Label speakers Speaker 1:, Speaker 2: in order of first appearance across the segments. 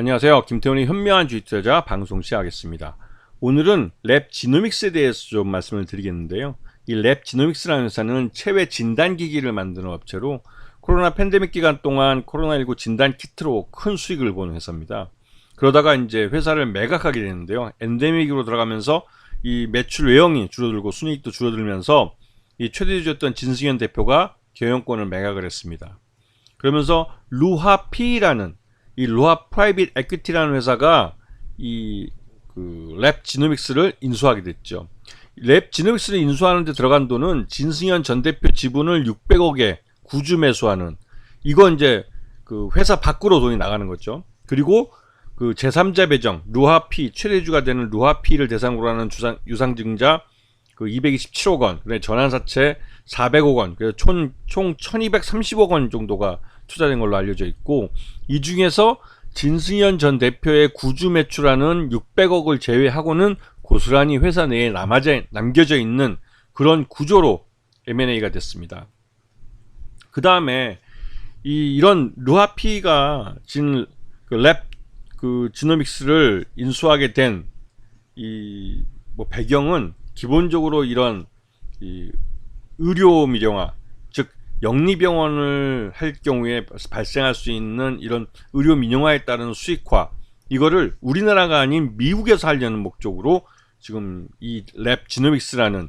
Speaker 1: 안녕하세요. 김태훈의 현명한 주식 투자 방송 시작하겠습니다. 오늘은 랩지노믹스에 대해서 좀 말씀을 드리겠는데요. 이 랩지노믹스라는 회사는 체외 진단기기를 만드는 업체로 코로나 팬데믹 기간 동안 코로나19 진단 키트로 큰 수익을 보는 회사입니다. 그러다가 이제 회사를 매각하게 되는데요. 엔데믹으로 들어가면서 이 매출 외형이 줄어들고 순이익도 줄어들면서 이 최대주주였던 진승현 대표가 경영권을 매각을 했습니다. 그러면서 루하피라는 이 루하 프라이빗 에퀴티라는 회사가 이 랩지노믹스를 인수하게 됐죠. 랩지노믹스를 인수하는 데 들어간 돈은 진승현 전 대표 지분을 600억에 구주 매수하는, 이건 이제 그 회사 밖으로 돈이 나가는 거죠. 그리고 그 제3자 배정 루하피, 최대주가 되는 루하피를 대상으로 하는 유상증자 그 227억 원, 그래 전환사채 400억 원, 그래서 총 1230억 원 정도가 투자된 걸로 알려져 있고, 이 중에서 진승현 전 대표의 구주 매출하는 600억을 제외하고는 고스란히 회사 내에 남겨져 있는 그런 구조로 M&A가 됐습니다. 그 다음에 이런 루하피가 지노믹스를 인수하게 된 이 배경은 기본적으로 이런 의료 민영화, 즉 영리병원을 할 경우에 발생할 수 있는 이런 의료 민영화에 따른 수익화, 이거를 우리나라가 아닌 미국에서 하려는 목적으로 지금 이 랩지노믹스라는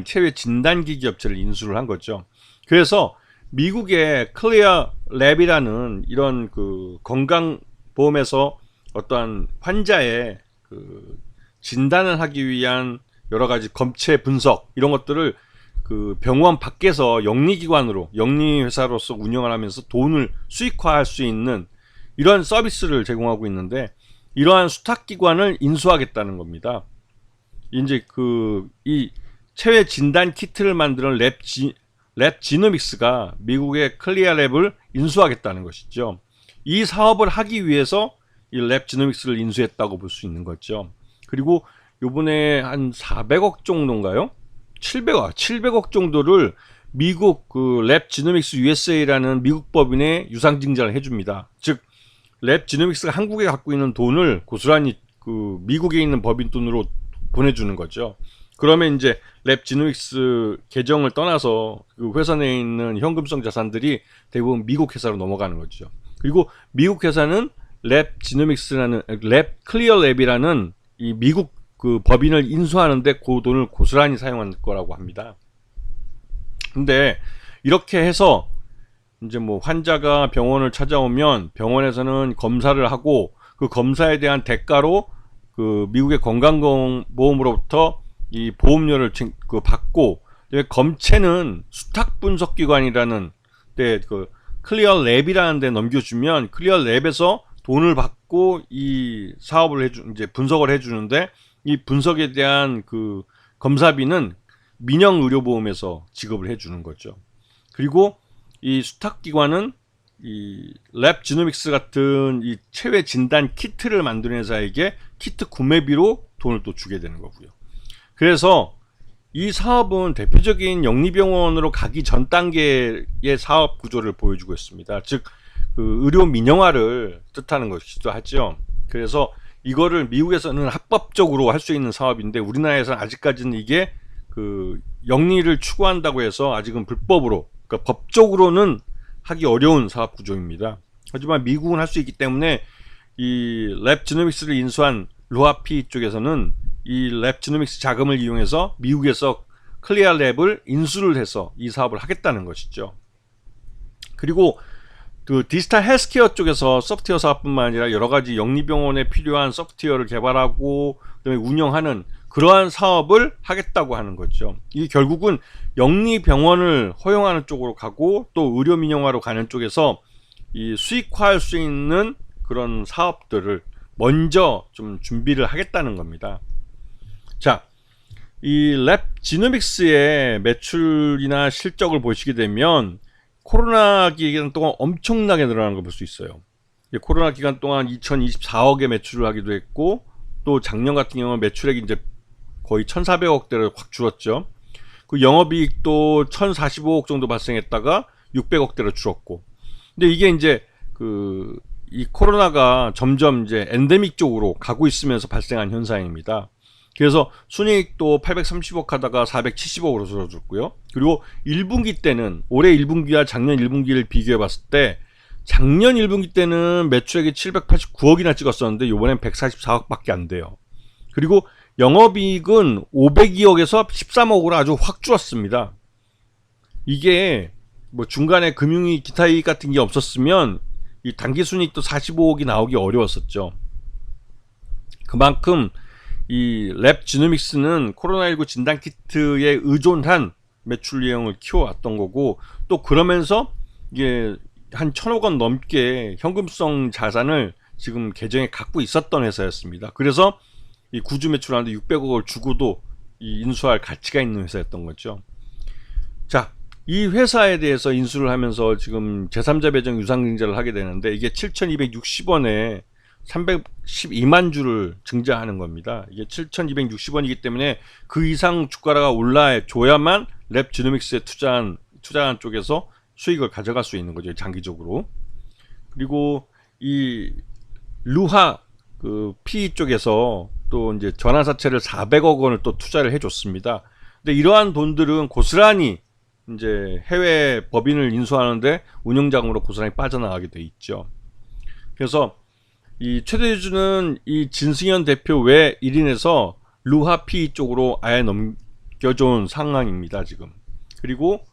Speaker 1: 체외 진단기기 업체를 인수를 한 거죠. 그래서 미국의 클리어 랩이라는 이런 그 건강보험에서 어떠한 환자의 그 진단을 하기 위한 여러 가지 검체 분석, 이런 것들을 그 병원 밖에서 영리기관으로, 영리회사로서 운영을 하면서 돈을 수익화할 수 있는 이러한 서비스를 제공하고 있는데, 이러한 수탁기관을 인수하겠다는 겁니다. 이제 이 체외 진단 키트를 만드는 랩지노믹스가 미국의 클리어랩을 인수하겠다는 것이죠. 이 사업을 하기 위해서 이 랩지노믹스를 인수했다고 볼 수 있는 거죠. 그리고 요번에 한 400억 정도인가요? 700억 정도를 미국 그 랩지노믹스 USA라는 미국 법인에 유상증자를 해줍니다. 즉 랩지노믹스가 한국에 갖고 있는 돈을 고스란히 그 미국에 있는 법인 돈으로 보내주는 거죠. 그러면 이제 랩지노믹스 계정을 떠나서 그 회사 내에 있는 현금성 자산들이 대부분 미국 회사로 넘어가는 거죠. 그리고 미국 회사는 랩지노믹스라는 클리어랩이라는 이 미국 그 법인을 인수하는데 그 돈을 고스란히 사용한 거라고 합니다. 근데 이렇게 해서 이제 뭐 환자가 병원을 찾아오면 병원에서는 검사를 하고, 그 검사에 대한 대가로 그 미국의 건강보험으로부터 이 보험료를 받고, 검체는 수탁분석기관이라는 데 그 클리어랩이라는 데 넘겨주면 클리어랩에서 돈을 받고 이 사업을 이제 분석을 해주는데, 이 분석에 대한 그 검사비는 민영의료보험에서 지급을 해주는 거죠. 그리고 이 수탁기관은 이 랩지노믹스 같은 이 체외 진단 키트를 만드는 회사에게 키트 구매비로 돈을 또 주게 되는 거고요. 그래서 이 사업은 대표적인 영리병원으로 가기 전 단계의 사업 구조를 보여주고 있습니다. 즉 그 의료 민영화를 뜻하는 것이기도 하죠. 그래서 이거를 미국에서는 합법적으로 할 수 있는 사업인데, 우리나라에서는 아직까지는 이게 그 영리를 추구한다고 해서 아직은 불법으로, 그러니까 법적으로는 하기 어려운 사업 구조입니다. 하지만 미국은 할 수 있기 때문에 이 랩지노믹스를 인수한 루하피 쪽에서는 이 랩지노믹스 자금을 이용해서 미국에서 클리어랩을 인수를 해서 이 사업을 하겠다는 것이죠. 그리고 그 디지털 헬스케어 쪽에서 소프트웨어 사업뿐만 아니라 여러 가지 영리병원에 필요한 소프트웨어를 개발하고 그다음에 운영하는 그러한 사업을 하겠다고 하는 거죠. 이 결국은 영리병원을 허용하는 쪽으로 가고, 또 의료 민영화로 가는 쪽에서 이 수익화할 수 있는 그런 사업들을 먼저 좀 준비를 하겠다는 겁니다. 자, 이 랩지노믹스의 매출이나 실적을 보시게 되면 코로나 기간 동안 엄청나게 늘어난 걸 볼 수 있어요. 코로나 기간 동안 2024억의 매출을 하기도 했고, 또 작년 같은 경우는 매출액이 이제 거의 1,400억대로 확 줄었죠. 그 영업이익도 1,045억 정도 발생했다가 600억대로 줄었고. 근데 이게 이제 그 이 코로나가 점점 이제 엔데믹 쪽으로 가고 있으면서 발생한 현상입니다. 그래서 순이익도 830억 하다가 470억으로 줄어들었고요. 그리고 1분기 때는 올해 1분기와 작년 1분기를 비교해 봤을 때 작년 1분기 때는 매출액이 789억이나 찍었었는데 이번엔 144억밖에 안 돼요. 그리고 영업이익은 502억에서 13억으로 아주 확 줄었습니다. 이게 뭐 중간에 금융이익 기타 이익 같은 게 없었으면 이 당기순이익도 45억이 나오기 어려웠었죠. 그만큼 이 랩지노믹스는 코로나19 진단키트에 의존한 매출 유형을 키워왔던 거고, 또 그러면서 이게 한 1,000억 원 넘게 현금성 자산을 지금 계정에 갖고 있었던 회사였습니다. 그래서 이 구주 매출하는데 600억을 주고도 이 인수할 가치가 있는 회사였던 거죠. 자, 이 회사에 대해서 인수를 하면서 지금 제3자 배정 유상증자를 하게 되는데, 이게 7,260원에 312만 주를 증자하는 겁니다. 이게 7,260원이기 때문에 그 이상 주가가 올라줘야만 랩지노믹스에 투자한 쪽에서 수익을 가져갈 수 있는 거죠, 장기적으로. 그리고 이 루하 그 PE 쪽에서 또 이제 전환사채를 400억 원을 또 투자를 해줬습니다. 근데 이러한 돈들은 고스란히 이제 해외 법인을 인수하는데 운영자금으로 고스란히 빠져나가게 돼 있죠. 그래서 이 최대주주는 이 진승현 대표 외 1인에서 루하 PE 쪽으로 아예 넘겨준 상황입니다, 지금. 그리고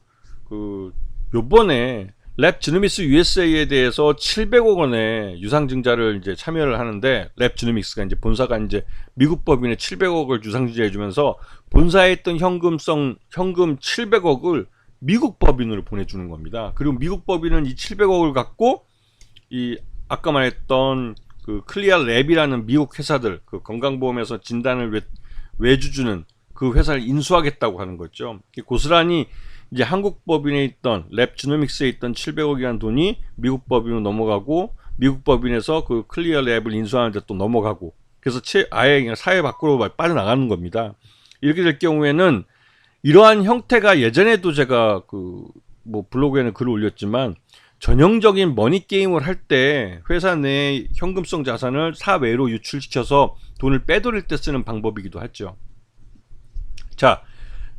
Speaker 1: 그 요번에 랩지노믹스 USA에 대해서 700억 원의 유상증자를 이제 참여를 하는데, 랩지노믹스가 이제 본사가 이제 미국 법인에 700억을 유상증자해 주면서 본사에 있던 현금 700억을 미국 법인으로 보내주는 겁니다. 그리고 미국 법인은 이 700억을 갖고 이 아까 말했던 그 클리어 랩이라는 미국 회사들, 그 건강보험에서 진단을 외주주는 그 회사를 인수하겠다고 하는 거죠. 고스란히 이제 한국 법인에 있던 랩지노믹스에 있던 700억이라는 돈이 미국 법인으로 넘어가고, 미국 법인에서 그 클리어 랩을 인수하는데 또 넘어가고, 그래서 아예 그냥 사회 밖으로 빠져나가는 겁니다. 이렇게 될 경우에는 이러한 형태가 예전에도 제가 그 뭐 블로그에는 글을 올렸지만, 전형적인 머니 게임을 할 때 회사 내 현금성 자산을 사외로 유출시켜서 돈을 빼돌릴 때 쓰는 방법이기도 하죠. 자,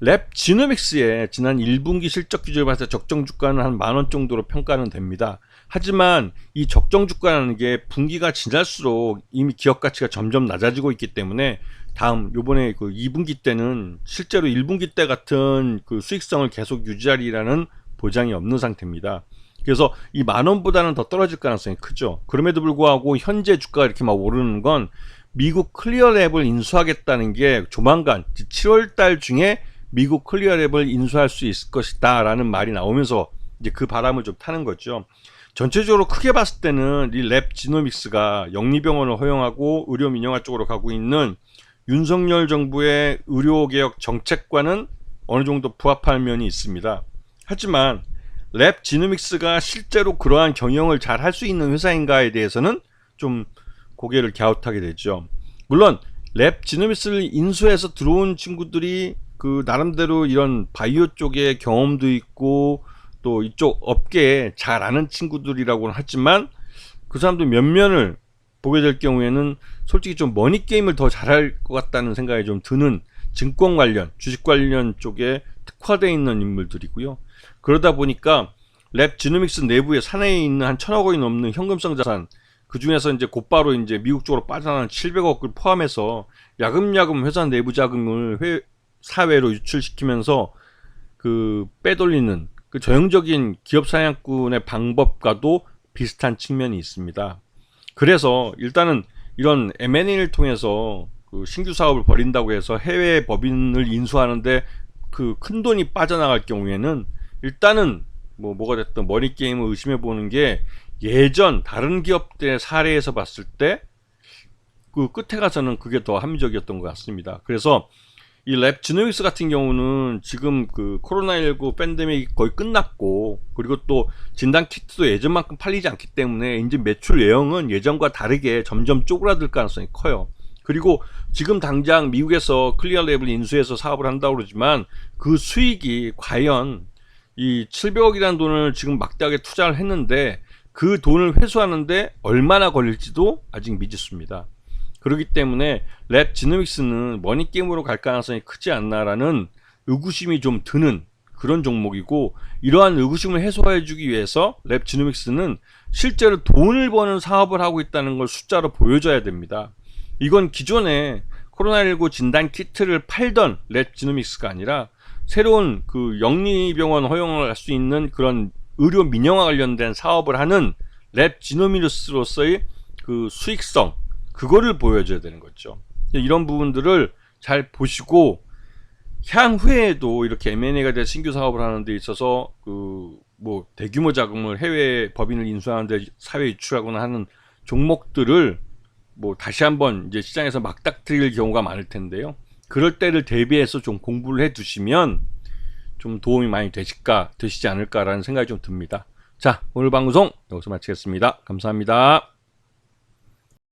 Speaker 1: 랩지노믹스의 지난 1분기 실적 기준을 봤을 때 적정 주가는 한 10,000원 정도로 평가는 됩니다. 하지만 이 적정 주가라는 게 분기가 지날수록 이미 기업 가치가 점점 낮아지고 있기 때문에 요번에 그 2분기 때는 실제로 1분기 때 같은 그 수익성을 계속 유지하리라는 보장이 없는 상태입니다. 그래서 이 10,000원보다는 더 떨어질 가능성이 크죠. 그럼에도 불구하고 현재 주가가 이렇게 막 오르는 건 미국 클리어랩을 인수하겠다는 게 조만간 7월달 중에 미국 클리어랩을 인수할 수 있을 것이다 라는 말이 나오면서 이제 그 바람을 좀 타는 거죠. 전체적으로 크게 봤을 때는 이 랩지노믹스가 영리병원을 허용하고 의료 민영화 쪽으로 가고 있는 윤석열 정부의 의료개혁 정책과는 어느 정도 부합할 면이 있습니다. 하지만 랩지노믹스가 실제로 그러한 경영을 잘 할 수 있는 회사인가에 대해서는 좀 고개를 갸웃하게 되죠. 물론 랩지노믹스를 인수해서 들어온 친구들이 그 나름대로 이런 바이오 쪽에 경험도 있고 또 이쪽 업계에 잘 아는 친구들이라고는 하지만, 그 사람들 몇 면을 보게 될 경우에는 솔직히 좀 머니 게임을 더 잘할 것 같다는 생각이 좀 드는 증권 관련, 주식 관련 쪽에 특화되어 있는 인물들이고요. 그러다 보니까 랩지노믹스 내부에 사내에 있는 한 1,000억 원이 넘는 현금성 자산, 그 중에서 이제 곧바로 이제 미국 쪽으로 빠져나가는 700억을 포함해서 야금야금 회사 내부 자금을 사회로 유출시키면서 그 빼돌리는 그 전형적인 기업 사냥꾼의 방법과도 비슷한 측면이 있습니다. 그래서 일단은 이런 M&A를 통해서 그 신규 사업을 벌인다고 해서 해외 법인을 인수하는데 그 큰 돈이 빠져나갈 경우에는 일단은 뭐가 됐든 머니 게임을 의심해 보는 게, 예전 다른 기업들의 사례에서 봤을 때 그 끝에 가서는 그게 더 합리적이었던 것 같습니다. 그래서 이 랩지노믹스 같은 경우는 지금 그 코로나19 팬데믹이 거의 끝났고, 그리고 또 진단 키트도 예전만큼 팔리지 않기 때문에 이제 매출 예형은 예전과 다르게 점점 쪼그라들 가능성이 커요. 그리고 지금 당장 미국에서 클리어랩을 인수해서 사업을 한다고 그러지만 그 수익이 과연 이 700억이라는 돈을 지금 막대하게 투자를 했는데 그 돈을 회수하는데 얼마나 걸릴지도 아직 미지수입니다. 그렇기 때문에 랩 지노믹스는 머니게임으로 갈 가능성이 크지 않나라는 의구심이 좀 드는 그런 종목이고, 이러한 의구심을 해소해주기 위해서 랩 지노믹스는 실제로 돈을 버는 사업을 하고 있다는 걸 숫자로 보여줘야 됩니다. 이건 기존에 코로나19 진단 키트를 팔던 랩 지노믹스가 아니라 새로운 그 영리병원 허용을 할 수 있는 그런 의료 민영화 관련된 사업을 하는 랩 지노믹스로서의 그 수익성, 그거를 보여줘야 되는 거죠. 이런 부분들을 잘 보시고 향후에도 이렇게 M&A가 된 신규 사업을 하는 데 있어서 그 뭐 대규모 자금을 해외 법인을 인수하는 데 사회 유출하거나 하는 종목들을 뭐 다시 한번 이제 시장에서 막닥뜨릴 경우가 많을 텐데요. 그럴 때를 대비해서 좀 공부를 해 두시면 좀 도움이 많이 되시지 않을까라는 생각이 좀 듭니다. 자, 오늘 방송 여기서 마치겠습니다. 감사합니다.